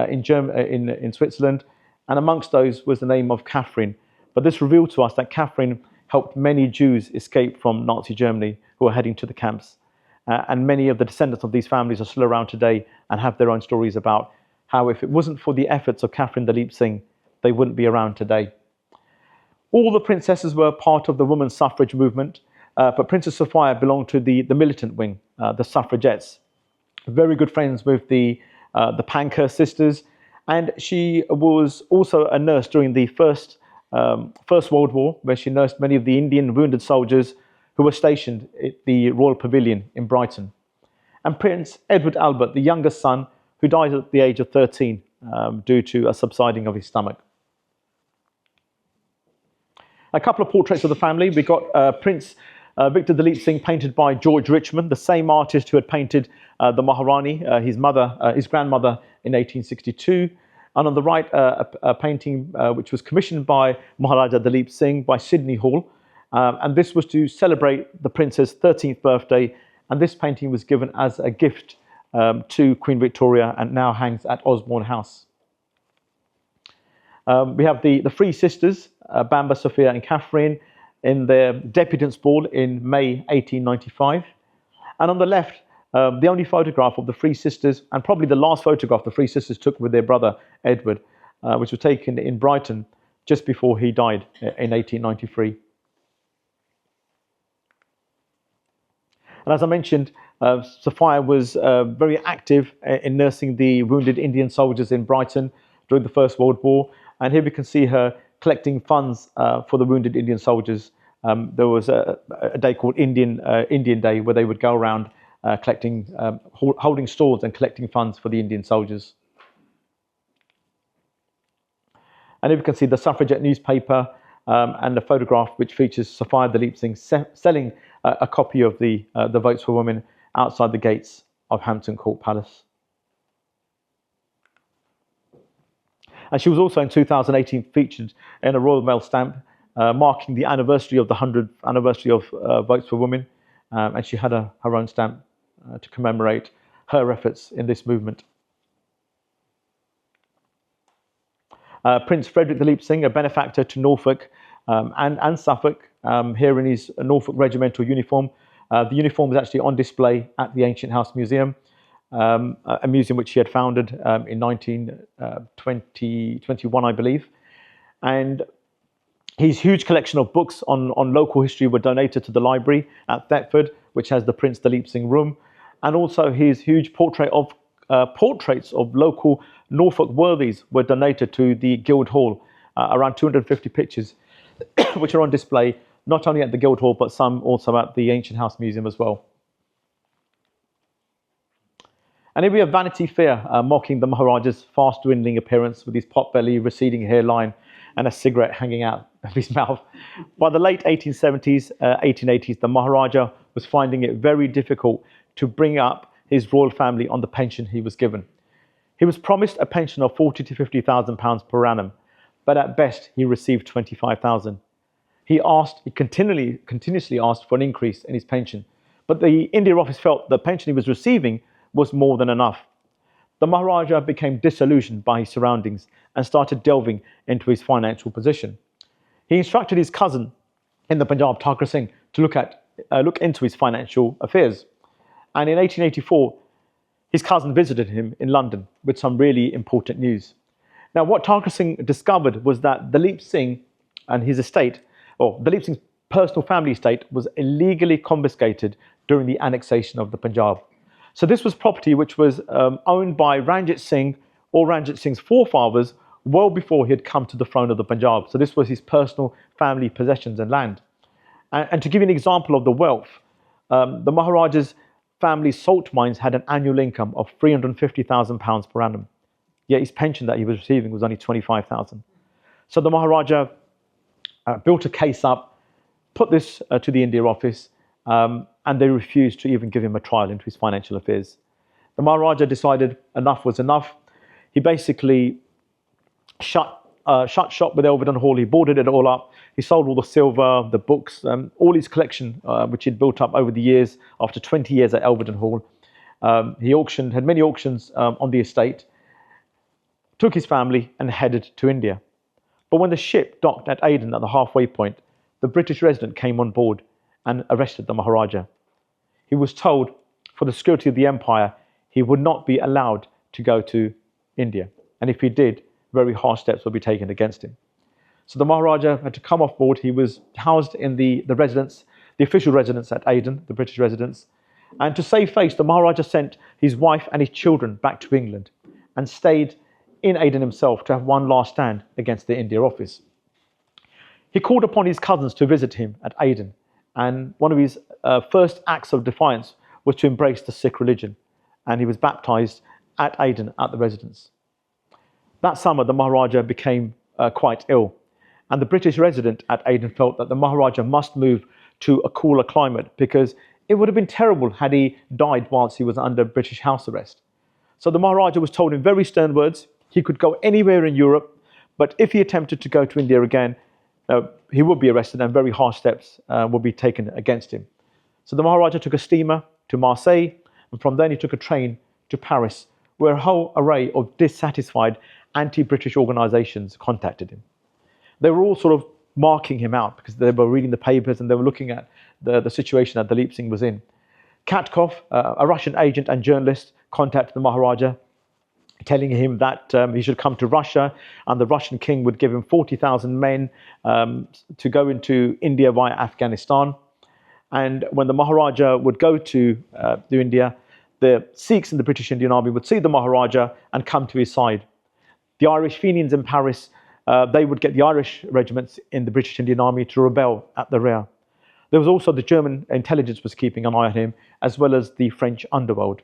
in Switzerland, and amongst those was the name of Catherine. But this revealed to us that Catherine helped many Jews escape from Nazi Germany who were heading to the camps. And many of the descendants of these families are still around today and have their own stories about how if it wasn't for the efforts of Catherine Dalip Singh, they wouldn't be around today. All the princesses were part of the women's suffrage movement, but Princess Sophia belonged to the militant wing, the suffragettes. very good friends with the Pankhurst sisters, and she was also a nurse during the First World War, where she nursed many of the Indian wounded soldiers who were stationed at the Royal Pavilion in Brighton. And Prince Edward Albert, the youngest son, who died at the age of 13 due to a subsiding of his stomach. A couple of portraits of the family. We got Prince Victor Dalip Singh, painted by George Richmond, the same artist who had painted the Maharani, his grandmother, in 1862. And on the right, a painting which was commissioned by Maharaja Dalip Singh by Sydney Hall. And this was to celebrate the Prince's 13th birthday. And this painting was given as a gift to Queen Victoria and now hangs at Osborne House. We have the three sisters, Bamba, Sophia and Catherine, in their debutants ball in May 1895. And on the left, the only photograph of the three sisters, and probably the last photograph the three sisters took with their brother Edward, which was taken in Brighton just before he died in 1893. And as I mentioned, Sophia was very active in nursing the wounded Indian soldiers in Brighton during the First World War. And here we can see her collecting funds for the wounded Indian soldiers. There was a day called Indian Day, where they would go around collecting, holding stalls and collecting funds for the Indian soldiers. And here we can see the Suffragette newspaper and a photograph which features Sophia Dalip Singh selling a copy of the Votes for Women outside the gates of Hampton Court Palace. And she was also in 2018 featured in a Royal Mail stamp marking the anniversary of the 100th anniversary of Votes for Women. And she had her own stamp to commemorate her efforts in this movement. Prince Frederick Dalip Singh, a benefactor to Norfolk and Suffolk, here in his Norfolk regimental uniform. The uniform is actually on display at the Ancient House Museum, a museum which he had founded in 1921, I believe. And his huge collection of books on local history were donated to the library at Thetford, which has the Prince Dalip Singh room, and also his huge portraits of local Norfolk worthies were donated to the Guildhall, around 250 pictures, which are on display not only at the Guildhall, but some also at the Ancient House Museum as well. And here we have Vanity Fair mocking the Maharaja's fast dwindling appearance with his pot-belly, receding hairline and a cigarette hanging out of his mouth. By the late 1870s, 1880s, the Maharaja was finding it very difficult to bring up his royal family on the pension he was given. He was promised a pension of £40,000 to £50,000 per annum, but at best he received £25,000. He continuously asked for an increase in his pension, but the India Office felt the pension he was receiving was more than enough. The Maharaja became disillusioned by his surroundings and started delving into his financial position. He instructed his cousin in the Punjab, Thakur Singh, to look into his financial affairs. And in 1884, his cousin visited him in London with some really important news. Now, what Thakur Singh discovered was that Dalip Singh and his estate, or Dalip Singh's personal family estate, was illegally confiscated during the annexation of the Punjab. So this was property which was owned by Ranjit Singh or Ranjit Singh's forefathers well before he had come to the throne of the Punjab. So this was his personal family possessions and land. And to give you an example of the wealth, the Maharaja's family's salt mines had an annual income of £350,000 per annum. Yet his pension that he was receiving was only £25,000. So the Maharaja built a case up, put this to the India Office, and they refused to even give him a trial into his financial affairs. The Maharaja decided enough was enough. He basically shut shop with Elvedon Hall. He boarded it all up. He sold all the silver, the books, all his collection, which he'd built up over the years after 20 years at Elvedon Hall. He had many auctions on the estate, took his family and headed to India. But when the ship docked at Aden at the halfway point, the British resident came on board and arrested the Maharaja. He was told, for the security of the empire, he would not be allowed to go to India. And if he did, very harsh steps would be taken against him. So the Maharaja had to come off board. He was housed in the residence, the official residence at Aden, the British residence. And to save face, the Maharaja sent his wife and his children back to England and stayed in Aden himself to have one last stand against the India office. He called upon his cousins to visit him at Aden, and one of his first acts of defiance was to embrace the Sikh religion, and he was baptized at Aden at the residence. That summer, the Maharaja became quite ill, and the British resident at Aden felt that the Maharaja must move to a cooler climate because it would have been terrible had he died whilst he was under British house arrest. So the Maharaja was told in very stern words he could go anywhere in Europe, but if he attempted to go to India again, he would be arrested and very harsh steps would be taken against him. So the Maharaja took a steamer to Marseille, and from then he took a train to Paris, where a whole array of dissatisfied anti-British organisations contacted him. They were all sort of marking him out because they were reading the papers and they were looking at the situation that Dalip Singh was in. Katkov, a Russian agent and journalist, contacted the Maharaja, telling him that he should come to Russia and the Russian king would give him 40,000 men to go into India via Afghanistan. And when the Maharaja would go to India, the Sikhs in the British Indian Army would see the Maharaja and come to his side. The Irish Fenians in Paris, they would get the Irish regiments in the British Indian Army to rebel at the rear. There was also the German intelligence was keeping an eye on him, as well as the French underworld.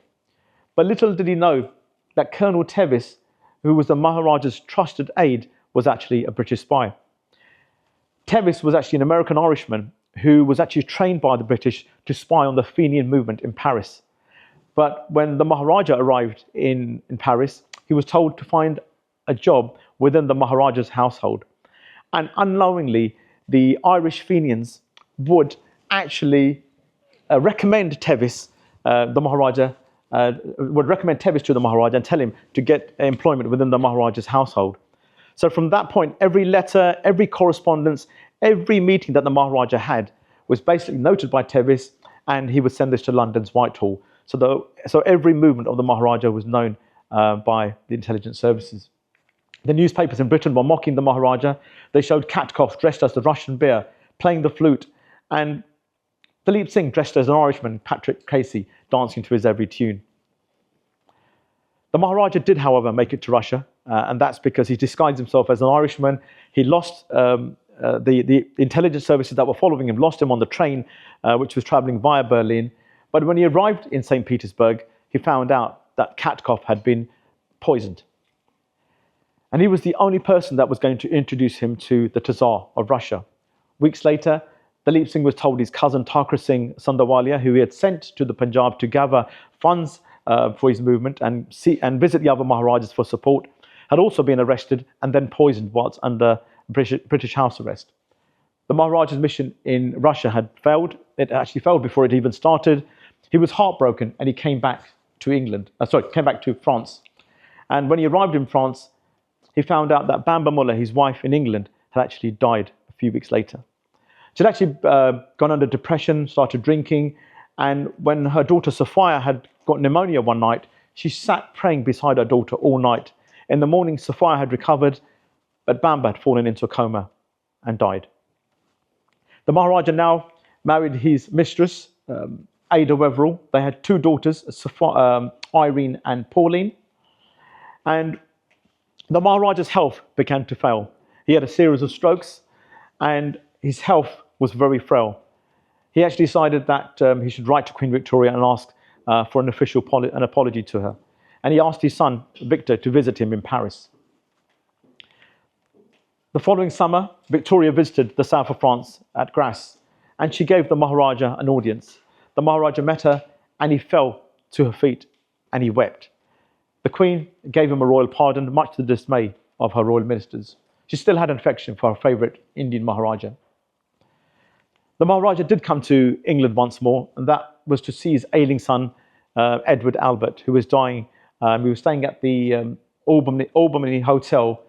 But little did he know that Colonel Tevis, who was the Maharaja's trusted aide, was actually a British spy. Tevis was actually an American Irishman who was actually trained by the British to spy on the Fenian movement in Paris. But when the Maharaja arrived in Paris, he was told to find a job within the Maharaja's household. And unknowingly, the Irish Fenians would actually recommend Tevis, the Maharaja, would recommend Tevis to the Maharaja and tell him to get employment within the Maharaja's household. So from that point, every letter, every correspondence, every meeting that the Maharaja had was basically noted by Tevis, and he would send this to London's Whitehall. So every movement of the Maharaja was known by the intelligence services. The newspapers in Britain were mocking the Maharaja. They showed Katkov dressed as the Russian bear, playing the flute, and Dalip Singh dressed as an Irishman, Patrick Casey, dancing to his every tune. The Maharaja did, however, make it to Russia, and that's because he disguised himself as an Irishman. He lost the intelligence services that were following him, lost him on the train, which was traveling via Berlin. But when he arrived in St. Petersburg, he found out that Katkov had been poisoned. And he was the only person that was going to introduce him to the Tsar of Russia. Weeks later, Dalip Singh was told his cousin Thakra Singh Sandhawalia, who he had sent to the Punjab to gather funds for his movement and visit the other Maharajas for support, had also been arrested and then poisoned whilst under British house arrest. The Maharaja's mission in Russia had failed. It actually failed before it even started. He was heartbroken and he came back to France. And when he arrived in France, he found out that Bamba Mullah, his wife in England, had actually died a few weeks later. She'd actually gone under depression, started drinking, and when her daughter Sophia had got pneumonia one night, she sat praying beside her daughter all night. In the morning, Sophia had recovered, but Bamba had fallen into a coma and died. The Maharaja now married his mistress, Ada Weverill. They had two daughters, Irene and Pauline. And the Maharaja's health began to fail. He had a series of strokes and his health was very frail. He actually decided that he should write to Queen Victoria and ask for an apology to her. And he asked his son, Victor, to visit him in Paris. The following summer, Victoria visited the south of France at Grasse, and she gave the Maharaja an audience. The Maharaja met her and he fell to her feet and he wept. The Queen gave him a royal pardon, much to the dismay of her royal ministers. She still had an affection for her favourite Indian Maharaja. The Maharaja did come to England once more, and that was to see his ailing son, Edward Albert, who was dying. He was staying at the Albany Hotel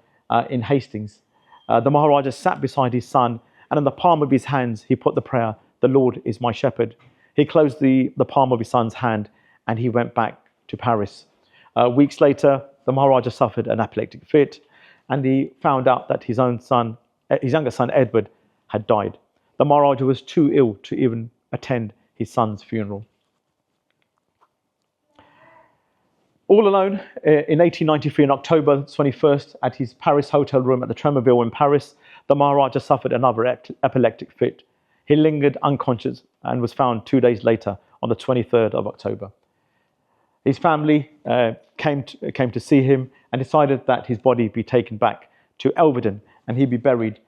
in Hastings. The Maharaja sat beside his son, and in the palm of his hands, he put the prayer, "The Lord is my shepherd." He closed the palm of his son's hand, and he went back to Paris. Weeks later, the Maharaja suffered an apoplectic fit, and he found out that his younger son, Edward, had died. The Maharaja was too ill to even attend his son's funeral. All alone in 1893, on October 21st, at his Paris hotel room at the Tremorville in Paris, the Maharaja suffered another epileptic fit. He lingered unconscious and was found 2 days later on the 23rd of October. His family came to see him and decided that his body be taken back to Elvedon and he be buried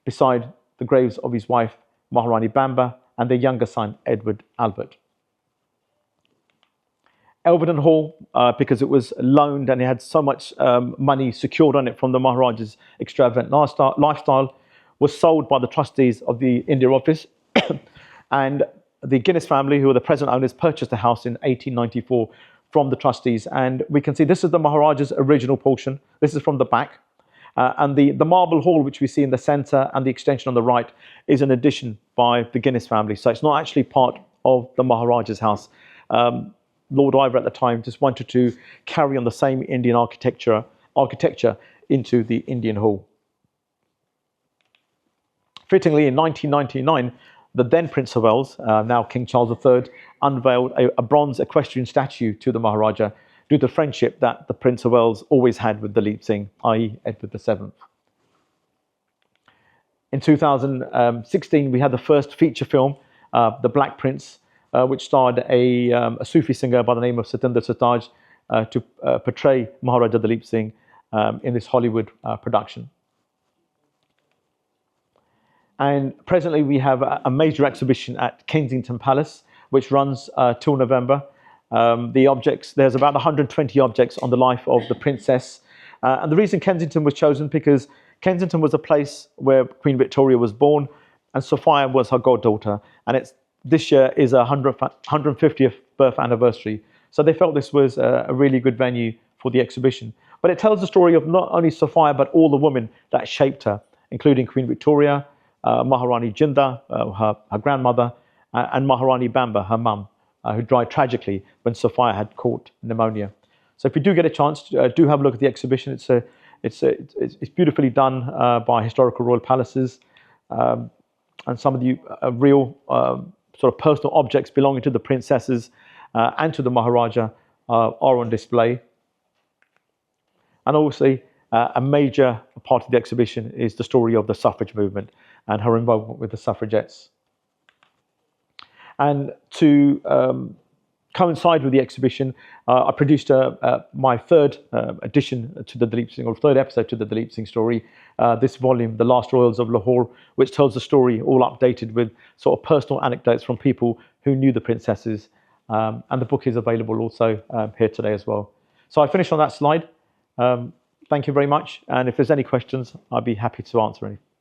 beside the graves of his wife, Maharani Bamba, and their younger son, Edward Albert. Elvedon Hall, because it was loaned and it had so much money secured on it from the Maharaja's extravagant lifestyle, was sold by the trustees of the India Office. And the Guinness family, who are the present owners, purchased the house in 1894 from the trustees. And we can see this is the Maharaja's original portion. This is from the back. And the marble hall, which we see in the centre and the extension on the right, is an addition by the Guinness family. So it's not actually part of the Maharaja's house. Lord Iver at the time just wanted to carry on the same Indian architecture into the Indian Hall. Fittingly, in 1999, the then Prince of Wales, now King Charles III, unveiled a bronze equestrian statue to the Maharaja due to the friendship that the Prince of Wales always had with Dalip Singh, i.e. Edward VII. In 2016, we had the first feature film, The Black Prince, which starred a Sufi singer by the name of Satinder Sartaaj to portray Maharaja Dalip Singh in this Hollywood production. And presently we have a major exhibition at Kensington Palace, which runs till November. There's about 120 objects on the life of the princess. And the reason Kensington was chosen because Kensington was a place where Queen Victoria was born and Sophia was her goddaughter. And this year is a 150th birth anniversary. So they felt this was a really good venue for the exhibition. But it tells the story of not only Sophia, but all the women that shaped her, including Queen Victoria, Maharani Jinda, her grandmother, and Maharani Bamba, her mum, who died tragically when Sophia had caught pneumonia. So if you do get a chance, do have a look at the exhibition. It's beautifully done by Historical Royal Palaces, and some of the real sort of personal objects belonging to the princesses and to the Maharaja are on display. And obviously, a major part of the exhibition is the story of the suffrage movement and her involvement with the suffragettes. And to coincide with the exhibition, I produced my third edition to the Dalip Singh, or third episode to the Dalip Singh story, this volume, The Last Royals of Lahore, which tells the story all updated with sort of personal anecdotes from people who knew the princesses. And the book is available also here today as well. So I finished on that slide. Thank you very much. And if there's any questions, I'd be happy to answer any.